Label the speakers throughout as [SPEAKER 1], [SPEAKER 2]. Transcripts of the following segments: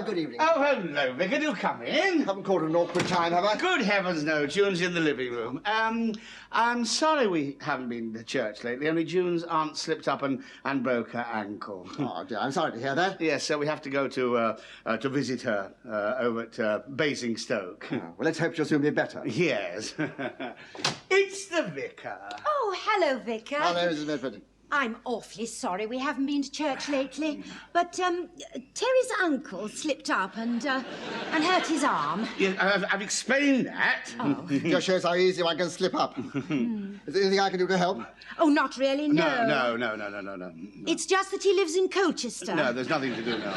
[SPEAKER 1] good evening.
[SPEAKER 2] Oh, hello, Vicar. Do come in.
[SPEAKER 1] Haven't called it an awkward time, have I?
[SPEAKER 2] Good heavens, no. June's in the living room. I'm sorry we haven't been to church lately. Only June's aunt slipped up and broke her ankle.
[SPEAKER 1] Oh, dear, I'm sorry to hear that.
[SPEAKER 2] Yes, so we have to go to visit her over at Basingstoke.
[SPEAKER 1] Oh, well, let's hope she'll soon be better.
[SPEAKER 2] Yes. It's the Vicar.
[SPEAKER 3] Oh, hello, Vicar.
[SPEAKER 1] Hello, Mrs. Medford.
[SPEAKER 3] I'm awfully sorry we haven't been to church lately, but Terry's uncle slipped up and hurt his arm.
[SPEAKER 2] Yeah, I've explained that.
[SPEAKER 3] Oh.
[SPEAKER 1] Just shows how easy one can slip up. Is there anything I can do to help?
[SPEAKER 3] Oh, not really, no.
[SPEAKER 2] No.
[SPEAKER 3] It's just that he lives in Colchester.
[SPEAKER 2] No, there's nothing to do. No.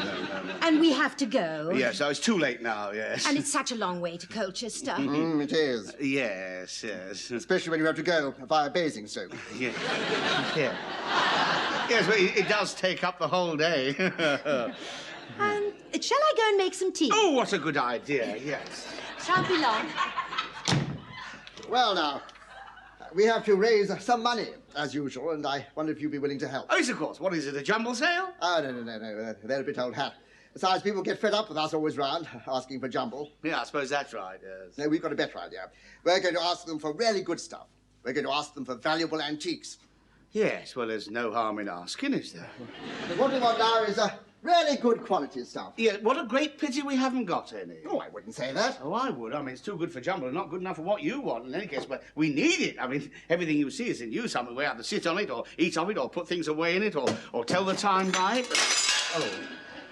[SPEAKER 3] And we have to go.
[SPEAKER 2] Yes, so it's too late now, yes.
[SPEAKER 3] And it's such a long way to Colchester.
[SPEAKER 1] It is.
[SPEAKER 2] Yes.
[SPEAKER 1] Especially when you have to go via Basingstoke.
[SPEAKER 2] Yeah. Yes, but it does take up the whole day.
[SPEAKER 3] Shall I go and make some tea?
[SPEAKER 2] Oh, what a good idea, yes.
[SPEAKER 3] Shan't be long.
[SPEAKER 1] Well, now, we have to raise some money, as usual, and I wonder if you'd be willing to help.
[SPEAKER 2] Oh, yes, of course. What is it, a jumble sale?
[SPEAKER 1] Oh, no. They're a bit old hat. Besides, people get fed up with us always round, asking for jumble.
[SPEAKER 2] Yeah, I suppose that's right, yes.
[SPEAKER 1] No, we've got a better idea. We're going to ask them for really good stuff. We're going to ask them for valuable antiques.
[SPEAKER 2] Yes, well, there's no harm in asking, is there?
[SPEAKER 1] But what we want now is really good quality stuff.
[SPEAKER 2] Yeah, what a great pity we haven't got any.
[SPEAKER 1] Oh, I wouldn't say that.
[SPEAKER 2] Oh, I would. I mean, it's too good for jumble and not good enough for what you want in any case, but we need it. I mean, everything you see is in use. I mean, we have to sit on it or eat of it or put things away in it or tell the time by it. Oh,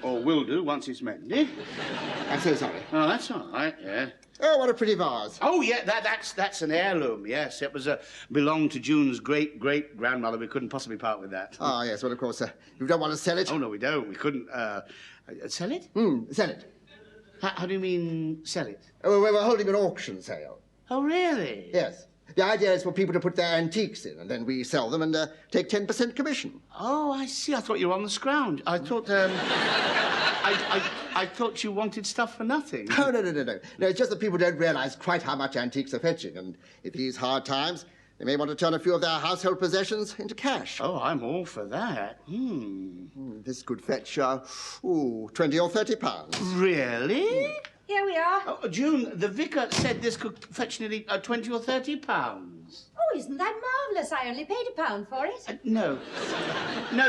[SPEAKER 2] or will do once it's mended.
[SPEAKER 1] I'm so sorry.
[SPEAKER 2] Oh, that's all right, yeah.
[SPEAKER 1] Oh, what a pretty vase.
[SPEAKER 2] Oh, yeah, that's an heirloom, yes. It was belonged to June's great-great-grandmother. We couldn't possibly part with that.
[SPEAKER 1] Ah, yes, well, of course, you don't want to sell it.
[SPEAKER 2] Oh, no, we don't. We couldn't, sell it?
[SPEAKER 1] Sell it.
[SPEAKER 2] How do you mean, sell it?
[SPEAKER 1] Oh, we're holding an auction sale.
[SPEAKER 2] Oh, really?
[SPEAKER 1] Yes. The idea is for people to put their antiques in, and then we sell them and take 10% commission.
[SPEAKER 2] Oh, I see. I thought you were on the scrounge. I thought, I thought you wanted stuff for nothing.
[SPEAKER 1] Oh, no. No, it's just that people don't realize quite how much antiques are fetching, and if these hard times, they may want to turn a few of their household possessions into cash.
[SPEAKER 2] Oh, I'm all for that.
[SPEAKER 1] This could fetch, 20 or 30 pounds.
[SPEAKER 2] Really?
[SPEAKER 3] Here we are.
[SPEAKER 2] Oh, June, the vicar said this could fetch nearly 20 or 30 pounds.
[SPEAKER 3] Oh, isn't that marvellous? I only paid £1 for it.
[SPEAKER 2] No,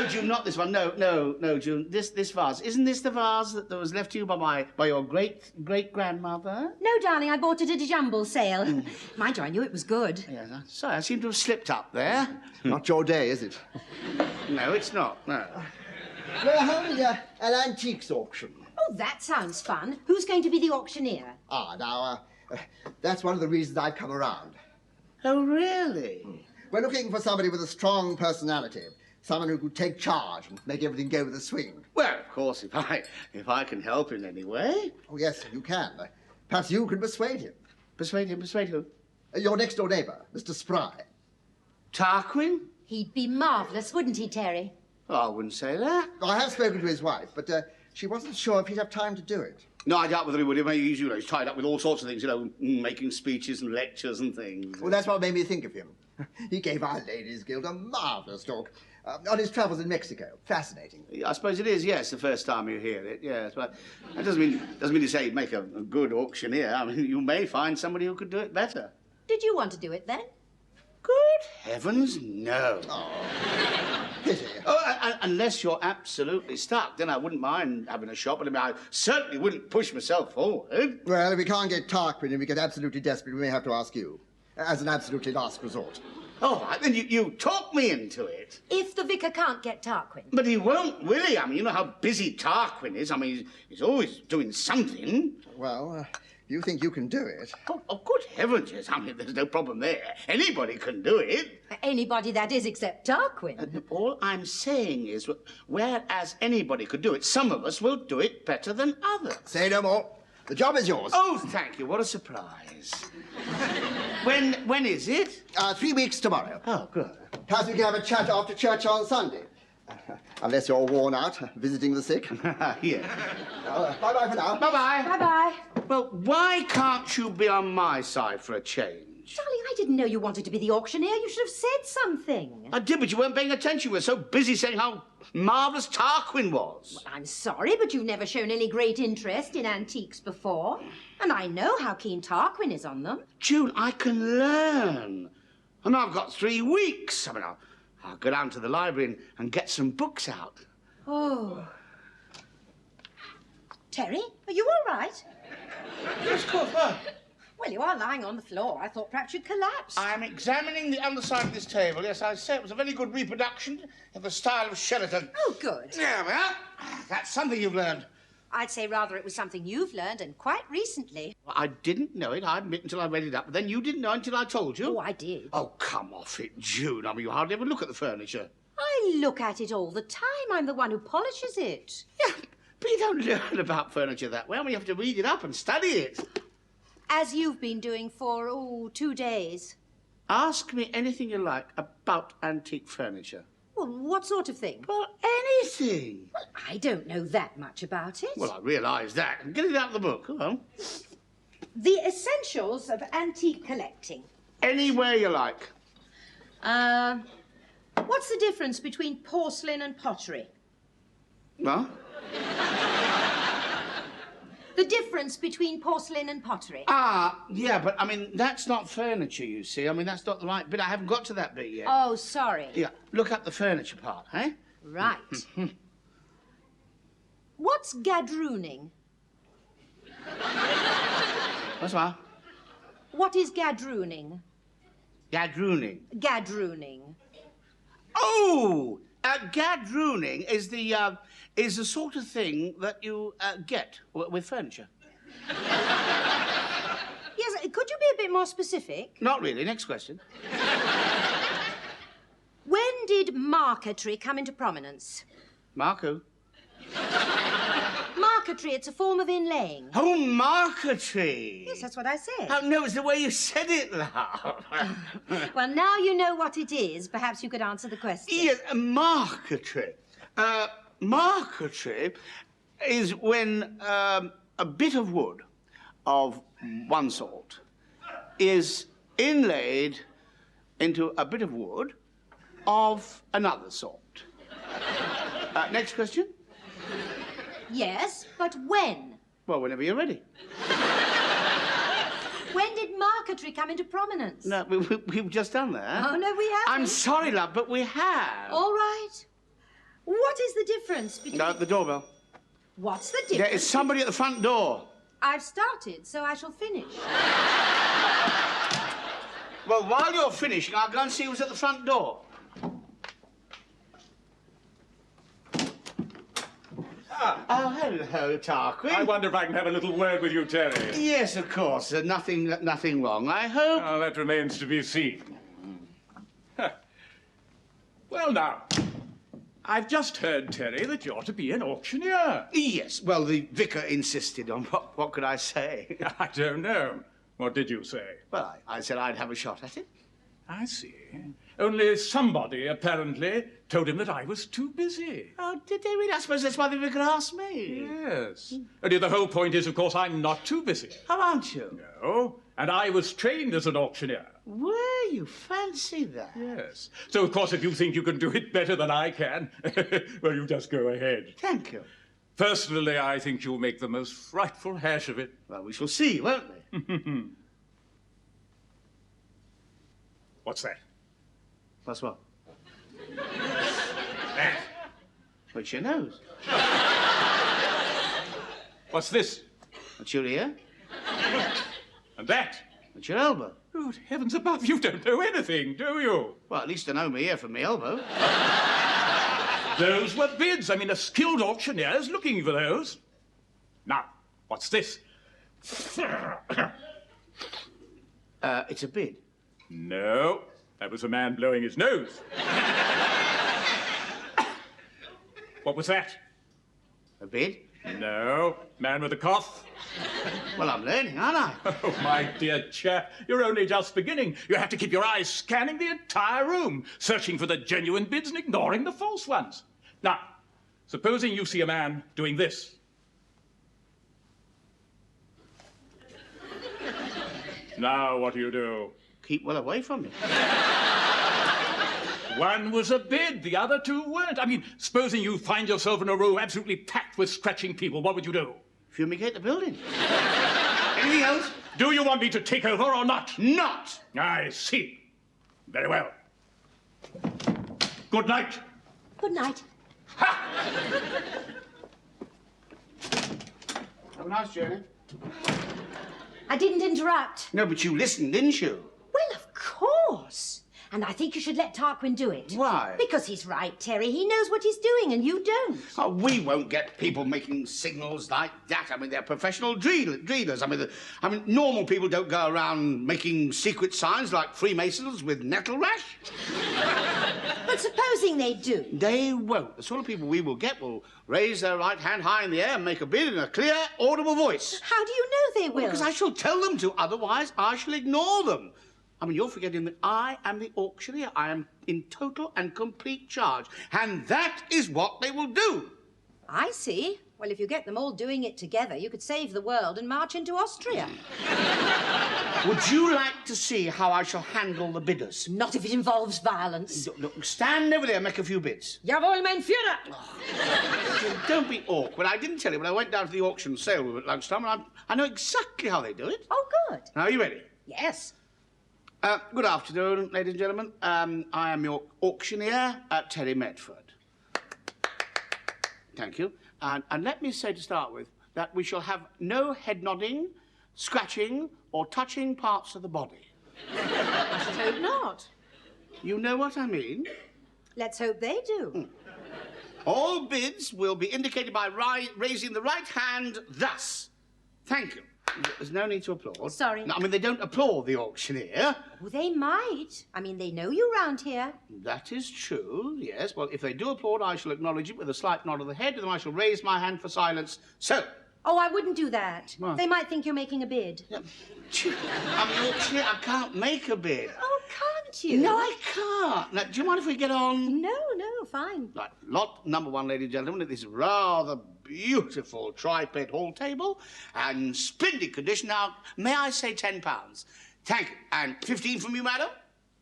[SPEAKER 2] June, not this one. No, June. This vase. Isn't this the vase that was left to you by your great-grandmother?
[SPEAKER 3] No, darling, I bought it at a jumble sale. Mind you, I knew it was good.
[SPEAKER 2] Yes, sorry, I seem to have slipped up there.
[SPEAKER 1] Not your day, is it?
[SPEAKER 2] No, it's not, no.
[SPEAKER 1] We're holding an antiques auction.
[SPEAKER 3] Oh, that sounds fun. Who's going to be the auctioneer?
[SPEAKER 1] Now, that's one of the reasons I've come around.
[SPEAKER 2] Oh, really?
[SPEAKER 1] We're looking for somebody with a strong personality, someone who could take charge and make everything go with a swing.
[SPEAKER 2] Well, of course, if I can help in any way.
[SPEAKER 1] Oh, yes, you can. Perhaps you can persuade him.
[SPEAKER 2] Persuade who?
[SPEAKER 1] Your next-door neighbour, Mr. Spry.
[SPEAKER 2] Tarquin?
[SPEAKER 3] He'd be marvellous, wouldn't he, Terry?
[SPEAKER 2] Oh, I wouldn't say that.
[SPEAKER 1] I have spoken to his wife, but she wasn't sure if he'd have time to do it.
[SPEAKER 2] No, I doubt whether he would. He's tied up with all sorts of things, making speeches and lectures and things.
[SPEAKER 1] Well, that's what made me think of him. He gave our Ladies' Guild a marvellous talk on his travels in Mexico. Fascinating.
[SPEAKER 2] I suppose it is, yes, the first time you hear it, yes. But that doesn't mean to say he'd make a good auctioneer. I mean, you may find somebody who could do it better.
[SPEAKER 3] Did you want to do it then?
[SPEAKER 2] Good heavens, no.
[SPEAKER 1] Oh, pity.
[SPEAKER 2] Unless you're absolutely stuck, then I wouldn't mind having a shot, but I certainly wouldn't push myself forward.
[SPEAKER 1] Well, if we can't get Tarquin and we get absolutely desperate, we may have to ask you, as an absolutely last resort.
[SPEAKER 2] All right, then you talk me into it.
[SPEAKER 3] If the vicar can't get Tarquin.
[SPEAKER 2] But he won't, will he? I mean, you know how busy Tarquin is. I mean, he's always doing something.
[SPEAKER 1] Well, you think you can do it?
[SPEAKER 2] Oh, good heavens, yes. I mean, there's no problem there. Anybody can do it.
[SPEAKER 3] Anybody, that is, except Tarquin.
[SPEAKER 2] All I'm saying is, whereas anybody could do it, some of us will do it better than others.
[SPEAKER 1] Say no more. The job is yours.
[SPEAKER 2] Oh, thank you. What a surprise. When is it?
[SPEAKER 1] 3 weeks tomorrow.
[SPEAKER 2] Oh, good.
[SPEAKER 1] Perhaps we can have a chat after church on Sunday. Unless you're worn out visiting the sick.
[SPEAKER 2] Yeah.
[SPEAKER 1] Bye-bye for now.
[SPEAKER 2] Bye-bye.
[SPEAKER 3] Bye-bye.
[SPEAKER 2] Well, why can't you be on my side for a change? strange.
[SPEAKER 3] Darling, I didn't know you wanted to be the auctioneer. You should have said something.
[SPEAKER 2] I did, but you weren't paying attention. You were so busy saying how marvellous Tarquin was.
[SPEAKER 3] I'm sorry, but you've never shown any great interest in antiques before. And I know how keen Tarquin is on them.
[SPEAKER 2] June, I can learn. And I've got 3 weeks. I mean, I'll go down to the library and get some books out.
[SPEAKER 3] Oh. Terry, are you all right?
[SPEAKER 2] Yes, of course. Well,
[SPEAKER 3] Well, you are lying on the floor. I thought perhaps you'd collapsed.
[SPEAKER 2] I'm examining the underside of this table. Yes, I say it was a very good reproduction of the style of Sheraton.
[SPEAKER 3] Oh, good.
[SPEAKER 2] There we are. That's something you've learned.
[SPEAKER 3] I'd say rather it was something you've learned, and quite recently.
[SPEAKER 2] Well, I didn't know it, I admit, until I read it up. But then you didn't know until I told you.
[SPEAKER 3] Oh, I did.
[SPEAKER 2] Oh, come off it, June. I mean, you hardly ever look at the furniture.
[SPEAKER 3] I look at it all the time. I'm the one who polishes it.
[SPEAKER 2] Yeah, but you don't learn about furniture that way. I mean, you have to read it up and study it.
[SPEAKER 3] As you've been doing for, 2 days.
[SPEAKER 2] Ask me anything you like about antique furniture.
[SPEAKER 3] Well, what sort of thing?
[SPEAKER 2] Well, anything.
[SPEAKER 3] Well, I don't know that much about it.
[SPEAKER 2] Well, I realise that. Get it out of the book. Come on.
[SPEAKER 3] The essentials of antique collecting.
[SPEAKER 2] Anywhere you like.
[SPEAKER 3] What's the difference between porcelain and pottery?
[SPEAKER 2] What?
[SPEAKER 3] The difference between porcelain and pottery.
[SPEAKER 2] Yeah, but, I mean, that's not furniture, you see. I mean, that's not the right bit. I haven't got to that bit yet.
[SPEAKER 3] Oh, sorry.
[SPEAKER 2] Yeah, look up the furniture part, eh?
[SPEAKER 3] Right. What's gadrooning?
[SPEAKER 2] What's what?
[SPEAKER 3] What is gadrooning?
[SPEAKER 2] Gadrooning.
[SPEAKER 3] Gadrooning.
[SPEAKER 2] Oh! Gadrooning is the sort of thing that you get with furniture.
[SPEAKER 3] Yes, could you be a bit more specific?
[SPEAKER 2] Not really. Next question.
[SPEAKER 3] When did marquetry come into prominence?
[SPEAKER 2] Marco.
[SPEAKER 3] Marquetry, it's a form of inlaying.
[SPEAKER 2] Oh, marquetry.
[SPEAKER 3] Yes, that's what I said.
[SPEAKER 2] Oh, no, it's the way you said it, love.
[SPEAKER 3] Well, now you know what it is. Perhaps you could answer the question.
[SPEAKER 2] Yes, marquetry. Marquetry is when a bit of wood of one sort is inlaid into a bit of wood of another sort. Next question?
[SPEAKER 3] Yes, but when?
[SPEAKER 2] Well, whenever you're ready.
[SPEAKER 3] When did marquetry come into prominence?
[SPEAKER 2] No, we've just done that.
[SPEAKER 3] Oh, no, we haven't.
[SPEAKER 2] I'm sorry, love, but we have.
[SPEAKER 3] All right. What is the difference between...
[SPEAKER 2] No, the doorbell.
[SPEAKER 3] What's the difference?
[SPEAKER 2] There is somebody at the front door.
[SPEAKER 3] I've started, so I shall finish.
[SPEAKER 2] Well, while you're finishing, I'll go and see who's at the front door. Oh, hello, Tarquin.
[SPEAKER 4] I wonder if I can have a little word with you, Terry.
[SPEAKER 2] Yes, of course. Nothing wrong, I hope.
[SPEAKER 4] Oh, that remains to be seen. Huh. Well, now, I've just heard, Terry, that you're to be an auctioneer.
[SPEAKER 2] Yes, well, the vicar insisted on what could I say?
[SPEAKER 4] I don't know. What did you say?
[SPEAKER 2] Well, I said I'd have a shot at it.
[SPEAKER 4] I see. Only somebody, apparently, told him that I was too busy.
[SPEAKER 2] Oh, did they really? I suppose that's why the vicar asked me.
[SPEAKER 4] Yes. Only the whole point is, of course, I'm not too busy.
[SPEAKER 2] How aren't you?
[SPEAKER 4] No, and I was trained as an auctioneer.
[SPEAKER 2] Were you? Fancy that?
[SPEAKER 4] Yes. So, of course, if you think you can do it better than I can, well, you just go ahead.
[SPEAKER 2] Thank you.
[SPEAKER 4] Personally, I think you'll make the most frightful hash of it.
[SPEAKER 2] Well, we shall see, won't we?
[SPEAKER 4] What's that?
[SPEAKER 2] What's what?
[SPEAKER 4] That.
[SPEAKER 2] What's your nose?
[SPEAKER 4] What's this?
[SPEAKER 2] What's your ear?
[SPEAKER 4] And that?
[SPEAKER 2] What's your elbow?
[SPEAKER 4] Good heavens above, you don't know anything, do you?
[SPEAKER 2] Well, at least I know my ear from my elbow.
[SPEAKER 4] Those were bids. I mean, a skilled auctioneer is looking for those. Now, what's this?
[SPEAKER 2] It's a bid.
[SPEAKER 4] No, that was a man blowing his nose. What was that?
[SPEAKER 2] A bid?
[SPEAKER 4] No, man with a cough.
[SPEAKER 2] Well, I'm learning, aren't I?
[SPEAKER 4] Oh, my dear chap, you're only just beginning. You have to keep your eyes scanning the entire room, searching for the genuine bids and ignoring the false ones. Now, supposing you see a man doing this. Now, what do you do?
[SPEAKER 2] keep well away from me.
[SPEAKER 4] One was a bid, the other two weren't. I mean, supposing you find yourself in a room absolutely packed with scratching people, what would you do?
[SPEAKER 2] Fumigate the building. Anything else?
[SPEAKER 4] Do you want me to take over or not?
[SPEAKER 2] Not!
[SPEAKER 4] I see. Very well. Good night.
[SPEAKER 3] Good night.
[SPEAKER 2] Have a nice journey.
[SPEAKER 3] I didn't interrupt.
[SPEAKER 2] No, but you listened, didn't you?
[SPEAKER 3] Well, of course. And I think you should let Tarquin do it.
[SPEAKER 2] Why?
[SPEAKER 3] Because he's right, Terry. He knows what he's doing, and you don't.
[SPEAKER 2] Oh, we won't get people making signals like that. I mean, they're professional drillers. I mean, normal people don't go around making secret signs like Freemasons with nettle rash.
[SPEAKER 3] But supposing they do.
[SPEAKER 2] They won't. The sort of people we will get will raise their right hand high in the air and make a bid in a clear, audible voice.
[SPEAKER 3] How do you know they will?
[SPEAKER 2] Because I shall tell them to, otherwise I shall ignore them. I mean, you're forgetting that I am the auctioneer. I am in total and complete charge. And that is what they will do.
[SPEAKER 3] I see. Well, if you get them all doing it together, you could save the world and march into Austria.
[SPEAKER 2] Would you like to see how I shall handle the bidders?
[SPEAKER 3] Not if it involves violence.
[SPEAKER 2] Look, stand over there and make a few bids.
[SPEAKER 3] Jawohl, mein Führer!
[SPEAKER 2] Don't be awkward. I didn't tell you, but I went down to the auction sale room at lunchtime, and I know exactly how they do it.
[SPEAKER 3] Oh, good.
[SPEAKER 2] Now, are you ready?
[SPEAKER 3] Yes.
[SPEAKER 2] Good afternoon, ladies and gentlemen. I am your auctioneer, Terry Medford. Thank you. And let me say to start with that we shall have no head nodding, scratching, or touching parts of the body.
[SPEAKER 3] I should hope not.
[SPEAKER 2] You know what I mean?
[SPEAKER 3] Let's hope they do.
[SPEAKER 2] All bids will be indicated by raising the right hand thus. Thank you. There's no need to applaud.
[SPEAKER 3] Sorry.
[SPEAKER 2] No, I mean, they don't applaud the auctioneer.
[SPEAKER 3] Oh, they might. I mean, they know you round here.
[SPEAKER 2] That is true, yes. Well, if they do applaud, I shall acknowledge it with a slight nod of the head, and then I shall raise my hand for silence. So.
[SPEAKER 3] Oh, I wouldn't do that.
[SPEAKER 2] What?
[SPEAKER 3] They might think you're making a bid.
[SPEAKER 2] Yeah, I'm the auctioneer. I can't make a bid.
[SPEAKER 3] Oh, can't you?
[SPEAKER 2] No, I can't. Now, do you mind if we get on?
[SPEAKER 3] No, fine.
[SPEAKER 2] Right, lot number one, ladies and gentlemen, at this rather beautiful triped hall table and splendid condition. Now, may I say £10? Thank you. And 15 from you, madam?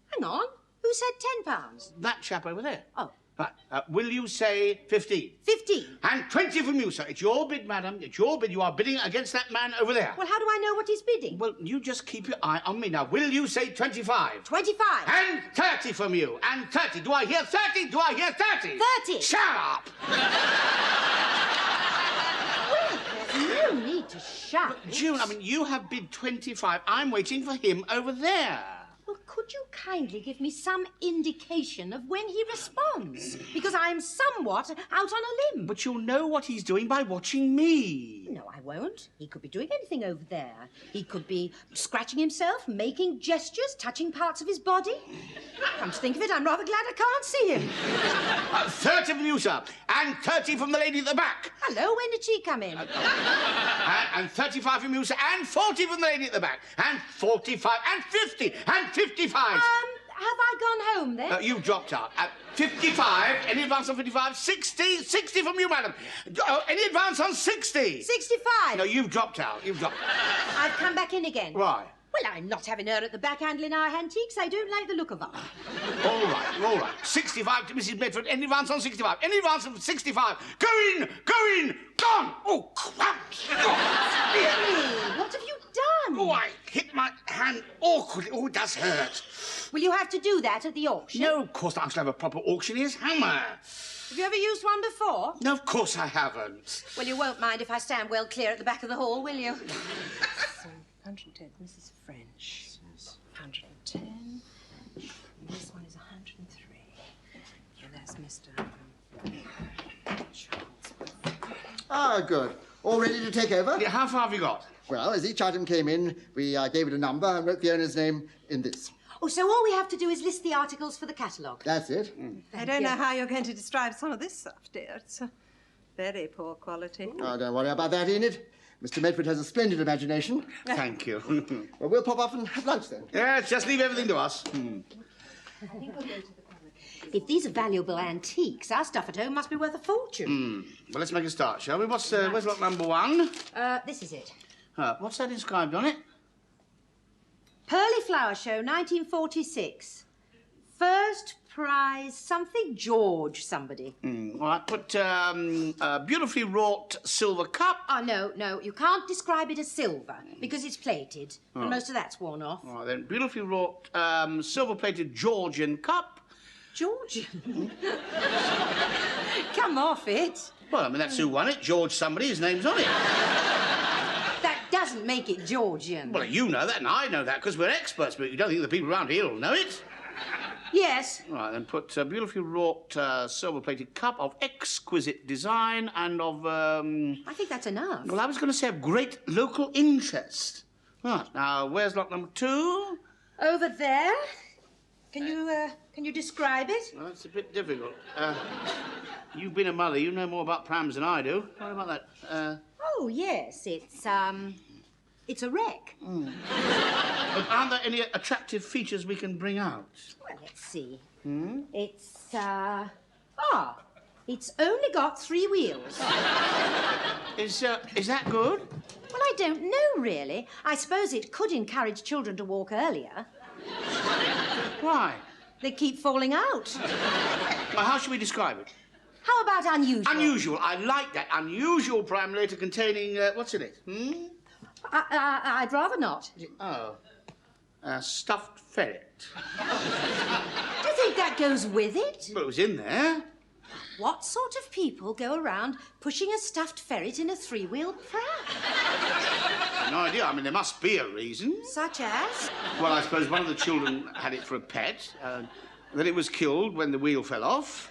[SPEAKER 3] Hang on. Who said £10?
[SPEAKER 2] That chap over there.
[SPEAKER 3] Oh.
[SPEAKER 2] Right. Will you say 15?
[SPEAKER 3] 15.
[SPEAKER 2] And 20 from you, sir. It's your bid, madam. It's your bid. You are bidding against that man over there.
[SPEAKER 3] Well, how do I know what he's bidding?
[SPEAKER 2] Well, you just keep your eye on me. Now, will you say 25?
[SPEAKER 3] 25.
[SPEAKER 2] And 30 from you. And 30. Do I hear 30? Do I hear 30?
[SPEAKER 3] 30.
[SPEAKER 2] Shut up!
[SPEAKER 3] Well, there's no need to shout.
[SPEAKER 2] June, I mean, you have bid 25. I'm waiting for him over there.
[SPEAKER 3] Well, could you kindly give me some indication of when he responds? Because I'm somewhat out on a limb.
[SPEAKER 2] But you'll know what he's doing by watching me.
[SPEAKER 3] No, I won't. He could be doing anything over there. He could be scratching himself, making gestures, touching parts of his body. Come to think of it, I'm rather glad I can't see him.
[SPEAKER 2] 30 from you, sir. And 30 from the lady at the back.
[SPEAKER 3] Hello, when did she come in?
[SPEAKER 2] And 35 from you, sir. And 40 from the lady at the back. And 45. And 50. And 55.
[SPEAKER 3] Have I gone home then?
[SPEAKER 2] You've dropped out. 55. Any advance on 55? 60. 60 from you, madam. Any advance on 60?
[SPEAKER 3] 65.
[SPEAKER 2] No, you've dropped out. You've dropped out.
[SPEAKER 3] I've come back in again.
[SPEAKER 2] Why?
[SPEAKER 3] Well, I'm not having her at the back handling our antiques. I don't like the look of her.
[SPEAKER 2] All right. 65 to Mrs. Medford. Any advance on 65? Any advance on 65? Go in! Gone! Oh, crumbs!
[SPEAKER 3] Hey, what have you done?
[SPEAKER 2] Oh, I hit my hand awkwardly. Oh, it does hurt.
[SPEAKER 3] Will you have to do that at the auction?
[SPEAKER 2] No, of course not. I shall have a proper auctioneer's hammer.
[SPEAKER 3] Have you ever used one before?
[SPEAKER 2] No, of course I haven't.
[SPEAKER 3] Well, you won't mind if I stand well clear at the back of the hall, will you?
[SPEAKER 5] So, 110. This is French. This is 110. And this one is 103. And that's Mr. Charles.
[SPEAKER 1] Ah, good. All ready to take over?
[SPEAKER 2] Yeah, how far have you got?
[SPEAKER 1] Well, as each item came in, we gave it a number and wrote the owner's name in this.
[SPEAKER 3] Oh, so all we have to do is list the articles for the catalogue.
[SPEAKER 1] That's it.
[SPEAKER 5] I don't know how you're going to describe some of this stuff, dear. It's very poor quality.
[SPEAKER 1] Oh, don't worry about that, Enid. Mr. Medford has a splendid imagination.
[SPEAKER 2] Thank you.
[SPEAKER 1] Well, we'll pop off and have lunch then.
[SPEAKER 2] Yes, just leave everything to us.
[SPEAKER 5] I think we'll go to the public.
[SPEAKER 3] If these are valuable antiques, our stuff at home must be worth a fortune.
[SPEAKER 2] Well, let's make a start, shall we? Where's lot number one?
[SPEAKER 3] This is it.
[SPEAKER 2] What's that inscribed on it?
[SPEAKER 3] Pearly Flower Show, 1946. First prize, something George somebody.
[SPEAKER 2] All right, put a beautifully wrought silver cup.
[SPEAKER 3] Oh, no, you can't describe it as silver because it's plated and most of that's worn off.
[SPEAKER 2] All right, then, beautifully wrought silver-plated Georgian cup.
[SPEAKER 3] Georgian? Come off it.
[SPEAKER 2] Well, I mean, that's who won it. George somebody, his name's on it.
[SPEAKER 3] That doesn't make it Georgian.
[SPEAKER 2] Well, you know that and I know that because we're experts, but you don't think the people around here will know it?
[SPEAKER 3] Yes.
[SPEAKER 2] All right, then put a beautifully wrought silver-plated cup of exquisite design and of,
[SPEAKER 3] I think that's enough.
[SPEAKER 2] Well, I was going to say of great local interest. Right, now, where's lot number 2?
[SPEAKER 3] Over there. Can you describe it?
[SPEAKER 2] Well, that's a bit difficult. You've been a mother. You know more about prams than I do. What about that?
[SPEAKER 3] Oh, yes, it's a wreck.
[SPEAKER 2] But aren't there any attractive features we can bring out?
[SPEAKER 3] Well, let's see. It's only got 3 wheels.
[SPEAKER 2] Is that good?
[SPEAKER 3] Well, I don't know, really. I suppose it could encourage children to walk earlier.
[SPEAKER 2] Why?
[SPEAKER 3] They keep falling out.
[SPEAKER 2] Well, how should we describe it?
[SPEAKER 3] How about unusual?
[SPEAKER 2] Unusual. I like that. Unusual perambulator containing, what's in it?
[SPEAKER 3] I'd rather not.
[SPEAKER 2] Oh. A stuffed ferret.
[SPEAKER 3] Do you think that goes with it?
[SPEAKER 2] Well, it was in there.
[SPEAKER 3] What sort of people go around pushing a stuffed ferret in a 3-wheeled pram?
[SPEAKER 2] I've no idea. I mean, there must be a reason.
[SPEAKER 3] Such as?
[SPEAKER 2] Well, I suppose one of the children had it for a pet. Then it was killed when the wheel fell off.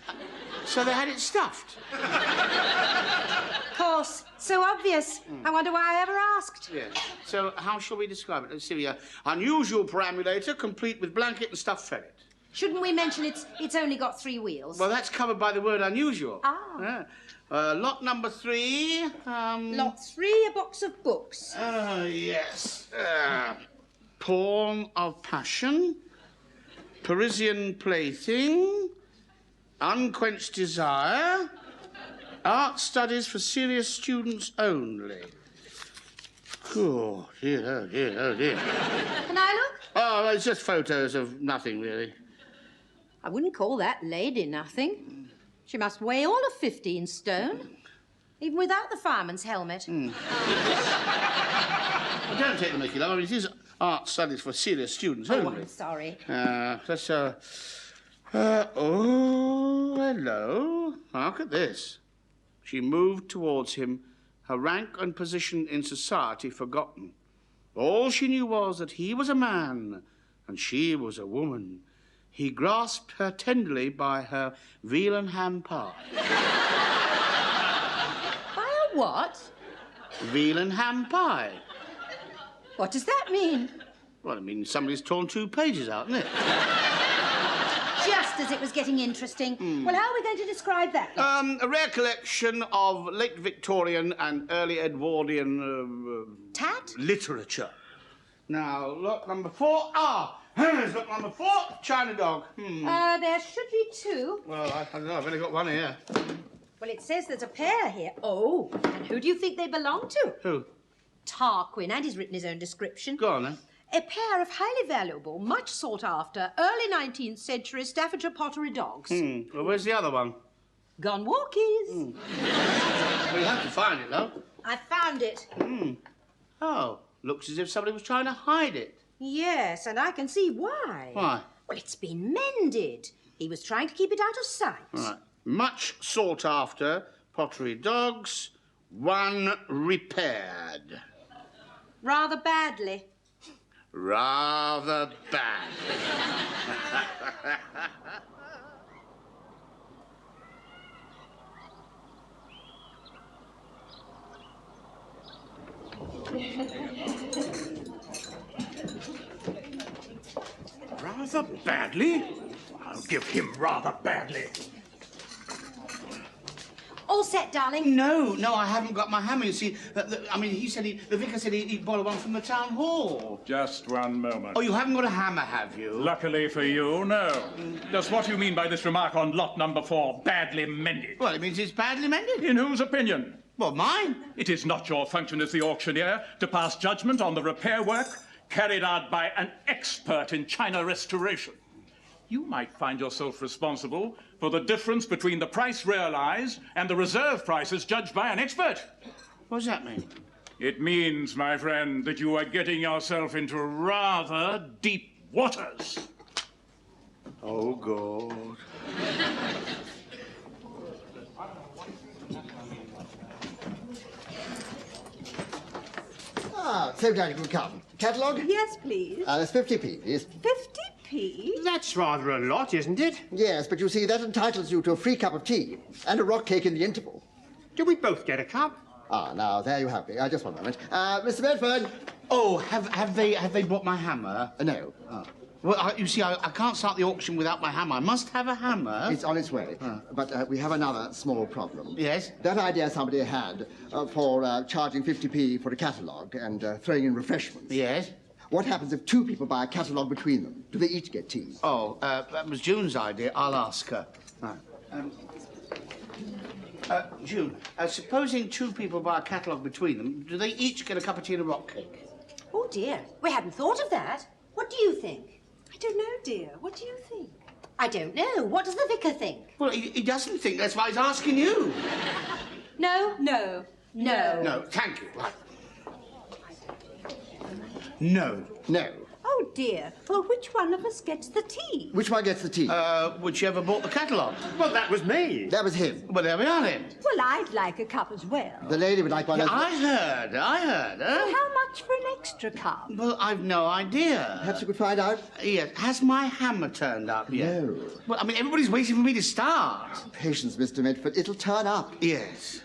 [SPEAKER 2] So they had it stuffed.
[SPEAKER 3] Of course. So obvious. I wonder why I ever asked.
[SPEAKER 2] Yeah. So how shall we describe it? Let's see here. Unusual perambulator, complete with blanket and stuffed ferret.
[SPEAKER 3] Shouldn't we mention it's only got 3 wheels?
[SPEAKER 2] Well, that's covered by the word unusual.
[SPEAKER 3] Ah.
[SPEAKER 2] Yeah. Lot number 3.
[SPEAKER 3] Lot 3, a box of books.
[SPEAKER 2] Yes. Poem of Passion, Parisian Plaything, Unquenched Desire, Art Studies for Serious Students Only. Oh, dear, oh, dear, oh, dear.
[SPEAKER 3] Can I look?
[SPEAKER 2] Oh, it's just photos of nothing, really.
[SPEAKER 3] I wouldn't call that lady nothing. She must weigh all of 15 stone, even without the fireman's helmet.
[SPEAKER 2] Well, don't take the mickey, love. I mean, it is art studies for serious students
[SPEAKER 3] Oh,
[SPEAKER 2] only.
[SPEAKER 3] I'm sorry.
[SPEAKER 2] Let's, oh, hello. Look at this. She moved towards him, her rank and position in society forgotten. All she knew was that he was a man and she was a woman. He grasped her tenderly by her veal and ham pie.
[SPEAKER 3] By a what?
[SPEAKER 2] Veal and ham pie.
[SPEAKER 3] What does that mean?
[SPEAKER 2] Well, it means somebody's torn 2 pages out, isn't it?
[SPEAKER 3] Just as it was getting interesting. Well, how are we going to describe that?
[SPEAKER 2] A rare collection of late Victorian and early Edwardian...
[SPEAKER 3] Tat?
[SPEAKER 2] literature. Now, lot number 4. Here's lot number 4, China dog.
[SPEAKER 3] There should be 2.
[SPEAKER 2] Well, I don't know. I've only got 1 here.
[SPEAKER 3] Well, it says there's a pair here. Oh, and who do you think they belong to?
[SPEAKER 2] Who?
[SPEAKER 3] Tarquin, and he's written his own description.
[SPEAKER 2] Go on, then.
[SPEAKER 3] A pair of highly valuable, much sought after, early 19th century Staffordshire pottery dogs.
[SPEAKER 2] Well, where's the other one?
[SPEAKER 3] Gone walkies.
[SPEAKER 2] Well, you have to find it, though.
[SPEAKER 3] I found it.
[SPEAKER 2] Oh, looks as if somebody was trying to hide it.
[SPEAKER 3] Yes, and I can see why.
[SPEAKER 2] Why?
[SPEAKER 3] Well, it's been mended. He was trying to keep it out of sight.
[SPEAKER 2] All right. Much sought after pottery dogs, 1 repaired.
[SPEAKER 3] Rather badly.
[SPEAKER 2] Rather bad.
[SPEAKER 4] Rather badly? I'll give him rather badly.
[SPEAKER 3] All set, darling.
[SPEAKER 2] No, I haven't got my hammer. You see, the vicar said he'd borrow one from the town hall.
[SPEAKER 4] Just one moment.
[SPEAKER 2] Oh, you haven't got a hammer, have you?
[SPEAKER 4] Luckily for you, no. Just what do you mean by this remark on lot number 4, badly mended?
[SPEAKER 2] Well, it means it's badly mended.
[SPEAKER 4] In whose opinion?
[SPEAKER 2] Well, mine.
[SPEAKER 4] It is not your function as the auctioneer to pass judgment on the repair work. carried out by an expert in China restoration. You might find yourself responsible for the difference between the price realized and the reserve prices judged by an expert.
[SPEAKER 2] What does that mean?
[SPEAKER 4] It means, my friend, that you are getting yourself into rather deep waters.
[SPEAKER 2] Oh, God.
[SPEAKER 1] Ah, so glad you could come. Catalogue?
[SPEAKER 5] Yes, please.
[SPEAKER 1] That's 50p, please.
[SPEAKER 5] 50p?
[SPEAKER 6] That's rather a lot, isn't it?
[SPEAKER 1] Yes, but you see, that entitles you to a free cup of tea and a rock cake in the interval.
[SPEAKER 6] Do we both get a cup?
[SPEAKER 1] Ah, now, there you have me. Just one moment. Mr. Bedford?
[SPEAKER 2] Oh, have they brought my hammer?
[SPEAKER 1] No.
[SPEAKER 2] Oh. Well, you see, I can't start the auction without my hammer. I must have a hammer.
[SPEAKER 1] It's on its way. But we have another small problem.
[SPEAKER 2] Yes?
[SPEAKER 1] That idea somebody had for charging 50p for a catalogue and throwing in refreshments.
[SPEAKER 2] Yes?
[SPEAKER 1] What happens if two people buy a catalogue between them? Do they each get tea?
[SPEAKER 2] Oh, that was June's idea. I'll ask her.
[SPEAKER 1] Right.
[SPEAKER 2] June, supposing two people buy a catalogue between them, do they each get a cup of tea and a rock cake?
[SPEAKER 3] Oh, dear. We hadn't thought of that. What do you think?
[SPEAKER 5] I don't know, dear. What do you think?
[SPEAKER 3] I don't know. What does the vicar think?
[SPEAKER 2] Well, he doesn't think. That's why he's asking you.
[SPEAKER 3] No?
[SPEAKER 5] No.
[SPEAKER 3] No.
[SPEAKER 2] No, thank you. Right. No.
[SPEAKER 1] No.
[SPEAKER 5] Oh, dear. Well, which one of us gets the tea?
[SPEAKER 1] Which one gets the tea?
[SPEAKER 2] Whichever bought the catalogue.
[SPEAKER 6] Well, that was me.
[SPEAKER 1] That was him.
[SPEAKER 2] Well, there we are then.
[SPEAKER 5] Well, I'd like a cup as well.
[SPEAKER 1] The lady would like one
[SPEAKER 2] Yeah,
[SPEAKER 1] as
[SPEAKER 2] I heard.
[SPEAKER 5] Well, how much for an extra cup?
[SPEAKER 2] Well, I've no idea.
[SPEAKER 1] Perhaps you could find out?
[SPEAKER 2] Yes. Has my hammer turned up yet?
[SPEAKER 1] No.
[SPEAKER 2] Well, I mean, everybody's waiting for me to start.
[SPEAKER 1] Patience, Mr. Medford. It'll turn up.
[SPEAKER 2] Yes.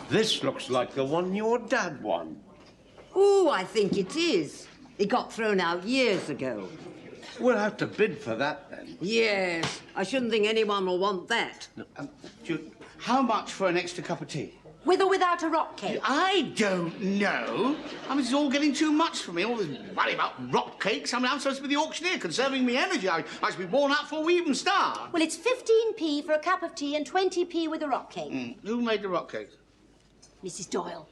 [SPEAKER 6] This looks like the one your dad won.
[SPEAKER 7] Oh, I think it is. It got thrown out years ago.
[SPEAKER 6] We'll have to bid for that then.
[SPEAKER 7] Yes, I shouldn't think anyone will want that.
[SPEAKER 2] June, how much for an extra cup of tea?
[SPEAKER 3] With or without a rock cake?
[SPEAKER 2] I don't know. I mean, it's all getting too much for me. All this worry about rock cakes. I mean, I'm supposed to be the auctioneer, conserving me energy. I should be worn out before we even start.
[SPEAKER 3] Well, it's 15p for a cup of tea and 20p with a rock cake.
[SPEAKER 2] Who made the rock cake?
[SPEAKER 3] Mrs. Doyle.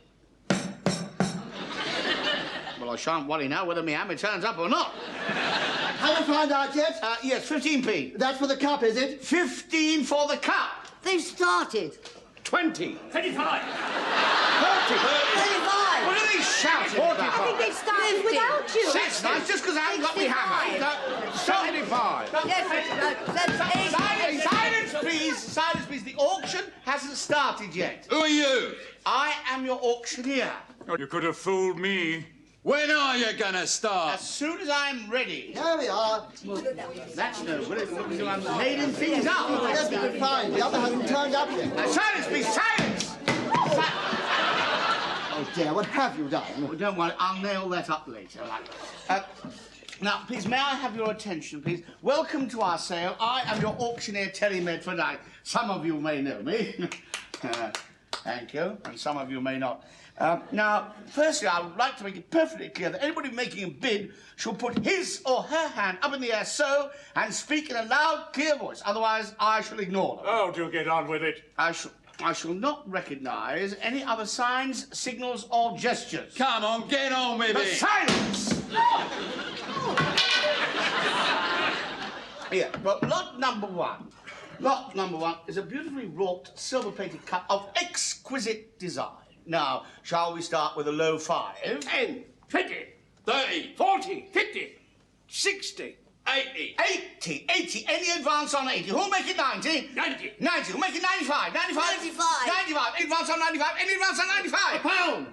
[SPEAKER 2] Well, I shan't worry now whether my hammer turns up or not.
[SPEAKER 1] Haven't found out yet?
[SPEAKER 2] Yes, 15p.
[SPEAKER 1] That's for the cup, is it?
[SPEAKER 2] 15 for the cup.
[SPEAKER 7] They've started.
[SPEAKER 6] 20.
[SPEAKER 4] 35!
[SPEAKER 2] 30.
[SPEAKER 7] 35!
[SPEAKER 2] What are they shouting about?
[SPEAKER 5] I think they've started without you.
[SPEAKER 2] That's nice, just because I haven't got my hammer. Stop.
[SPEAKER 6] 75.
[SPEAKER 7] Yes, that's
[SPEAKER 2] Silence, silence, please. Silence, please. The auction hasn't started yet.
[SPEAKER 8] Who are you?
[SPEAKER 2] I am your auctioneer.
[SPEAKER 4] Oh, you could have fooled me.
[SPEAKER 8] When are you gonna start?
[SPEAKER 2] As soon as I'm ready.
[SPEAKER 1] Here we are.
[SPEAKER 2] That's no good. It looks like I'm nailing things up.
[SPEAKER 1] Yes, we can find. The other hasn't turned up yet.
[SPEAKER 2] Silence, please, silence!
[SPEAKER 1] Oh, dear, what have you done?
[SPEAKER 2] Well, don't worry, I'll nail that up later. Now, please, may I have your attention, please? Welcome to our sale. I am your auctioneer, Terry Medford. Some of you may know me. Thank you. And some of you may not. Now, firstly, I would like to make it perfectly clear that anybody making a bid shall put his or her hand up in the air so and speak in a loud, clear voice. Otherwise, I shall ignore them.
[SPEAKER 4] Oh, do get on with it.
[SPEAKER 2] I shall not recognise any other signs, signals, or gestures.
[SPEAKER 8] Come on, get on with
[SPEAKER 2] But
[SPEAKER 8] it.
[SPEAKER 2] silence! Here, well, lot number one. Lot number one is a beautifully wrought silver-plated cup of exquisite design. Now, shall we start with a low 5?
[SPEAKER 4] 10, 20, 30, 40, 50, 60, 80.
[SPEAKER 2] 80. Any advance on 80? Who'll make it 90?
[SPEAKER 4] 90.
[SPEAKER 2] 90. Who'll make it 95? 95?
[SPEAKER 7] 95.
[SPEAKER 2] 95. Any advance on 95? Any advance on 95?
[SPEAKER 6] Pound.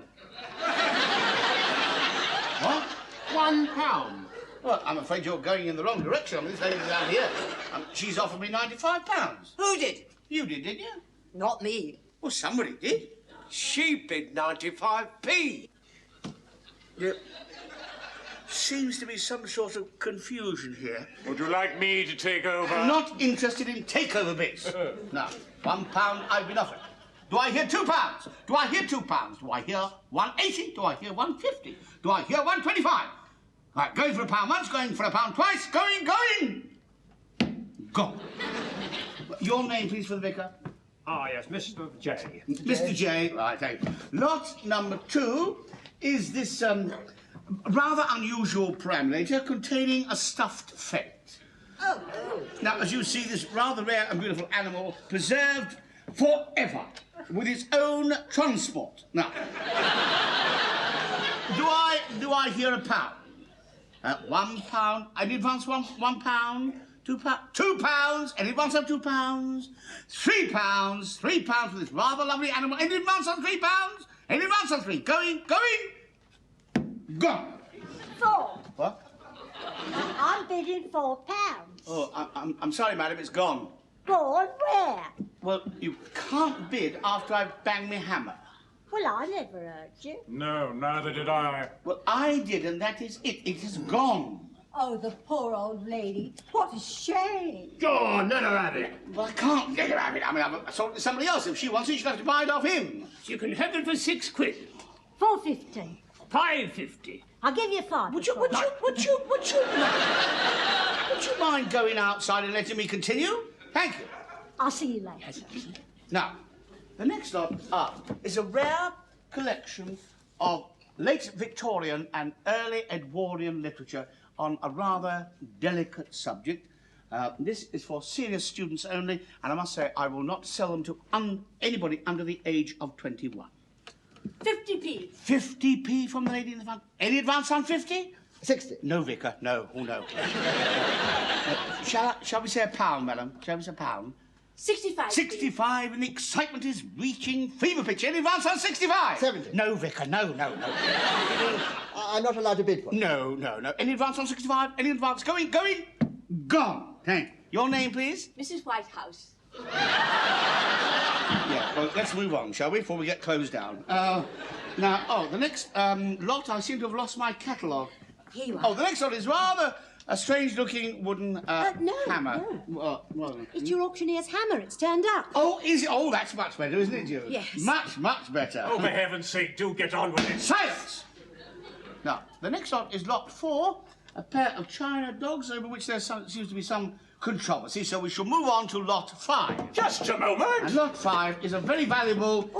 [SPEAKER 2] What?
[SPEAKER 6] £1.
[SPEAKER 2] Well, I'm afraid you're going in the wrong direction. I mean, this lady's down here. She's offered me £95.
[SPEAKER 7] Who did?
[SPEAKER 2] You did, didn't you?
[SPEAKER 7] Not me.
[SPEAKER 2] Well, somebody did.
[SPEAKER 6] She bid 95p.
[SPEAKER 2] There seems to be some sort of confusion here.
[SPEAKER 4] Would you like me to take over?
[SPEAKER 2] I'm not interested in takeover bids. Now, £1 I've been offered. Do I hear £2? Do I hear £2? Do I hear 180? Do I hear 150? Do I hear 125? Right, going for £1 once, going for £1 twice, going! Gone. Your name, please, for the vicar.
[SPEAKER 6] Ah, yes, Mr. J.
[SPEAKER 2] Mr. J. Right, thank you. Lot number 2 is this rather unusual perambulator containing a stuffed ferret.
[SPEAKER 7] Oh.
[SPEAKER 2] Now, as you see, this rather rare and beautiful animal preserved forever with its own transport. Now, do I hear a pound? £1. Any advance? £1? £2? Any advance on £2? £3? £3 for this rather lovely animal. Any advance on £3? Any advance on £3? Going. Gone.
[SPEAKER 9] 4.
[SPEAKER 2] What?
[SPEAKER 9] I'm bidding £4.
[SPEAKER 2] Oh, I'm sorry, madam, it's gone.
[SPEAKER 9] Gone where?
[SPEAKER 2] Well, you can't bid after I've banged my hammer.
[SPEAKER 9] Well, I never heard you.
[SPEAKER 4] No, neither did I.
[SPEAKER 2] Well, I did, and that is it. It is gone.
[SPEAKER 9] Oh, the poor old lady. What a shame.
[SPEAKER 6] Go on, let her have it.
[SPEAKER 2] Well, I can't let her have it. I mean, I've sold it to somebody else. If she wants it, she'll have to buy it off him.
[SPEAKER 6] You can have it for £6.
[SPEAKER 9] 4.50.
[SPEAKER 6] £5.50.
[SPEAKER 9] I'll give you 5.
[SPEAKER 2] Would you mind going outside and letting me continue? Thank you.
[SPEAKER 9] I'll see you later.
[SPEAKER 2] Now, the next lot up is a rare collection of late Victorian and early Edwardian literature on a rather delicate subject. This is for serious students only, and I must say I will not sell them to anybody under the age of 21.
[SPEAKER 9] 50p.
[SPEAKER 2] 50p from the lady in the front. Any advance on 50?
[SPEAKER 1] 60.
[SPEAKER 2] No, Vicar, no. Oh, no. Shall we say £1, madam? Shall we say £1?
[SPEAKER 9] 65.
[SPEAKER 2] 65, and the excitement is reaching fever pitch. Any advance on 65?
[SPEAKER 1] 70.
[SPEAKER 2] No, Vicar, no.
[SPEAKER 1] I'm not allowed to bid for it.
[SPEAKER 2] No. Any advance on 65? Any advance? Going. Gone. Thank you. Your name, please?
[SPEAKER 9] Mrs. Whitehouse.
[SPEAKER 2] Yeah, well, let's move on, shall we, before we get closed down. Now, the next lot, I seem to have lost my catalogue.
[SPEAKER 9] Here you are.
[SPEAKER 2] Oh, the next lot is rather a strange-looking wooden hammer.
[SPEAKER 3] no.
[SPEAKER 2] Well,
[SPEAKER 3] It's your auctioneer's hammer. It's turned up.
[SPEAKER 2] oh, is it? Oh, that's much better, isn't it, Jude?
[SPEAKER 3] Yes.
[SPEAKER 2] Much better.
[SPEAKER 4] Oh, for heaven's sake, do get on with it.
[SPEAKER 2] Silence! Now, the next lot is lot 4, a pair of China dogs over which there seems to be some controversy, so we shall move on to lot 5.
[SPEAKER 4] Just a moment.
[SPEAKER 2] And lot 5 is a very valuable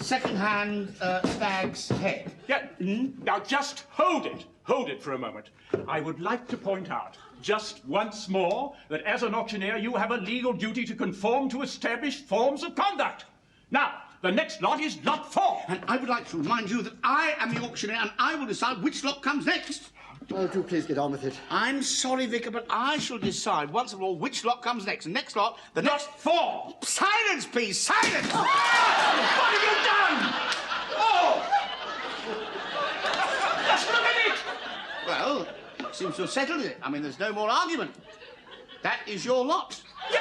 [SPEAKER 2] second-hand stag's head.
[SPEAKER 4] Yeah. Now, just hold it. Hold it for a moment. I would like to point out, just once more, that as an auctioneer, you have a legal duty to conform to established forms of conduct. Now, the next lot is lot 4.
[SPEAKER 2] And I would like to remind you that I am the auctioneer and I will decide which lot comes next.
[SPEAKER 1] Oh, do please get on with it.
[SPEAKER 2] I'm sorry, Vicar, but I shall decide once and for all which lot comes next. And next lot, the next...
[SPEAKER 4] Lot 4.
[SPEAKER 2] Silence, please, silence!
[SPEAKER 4] What have you done? Oh! Just a minute!
[SPEAKER 2] Well, seems to have settled it. I mean, there's no more argument. That is your lot.
[SPEAKER 4] You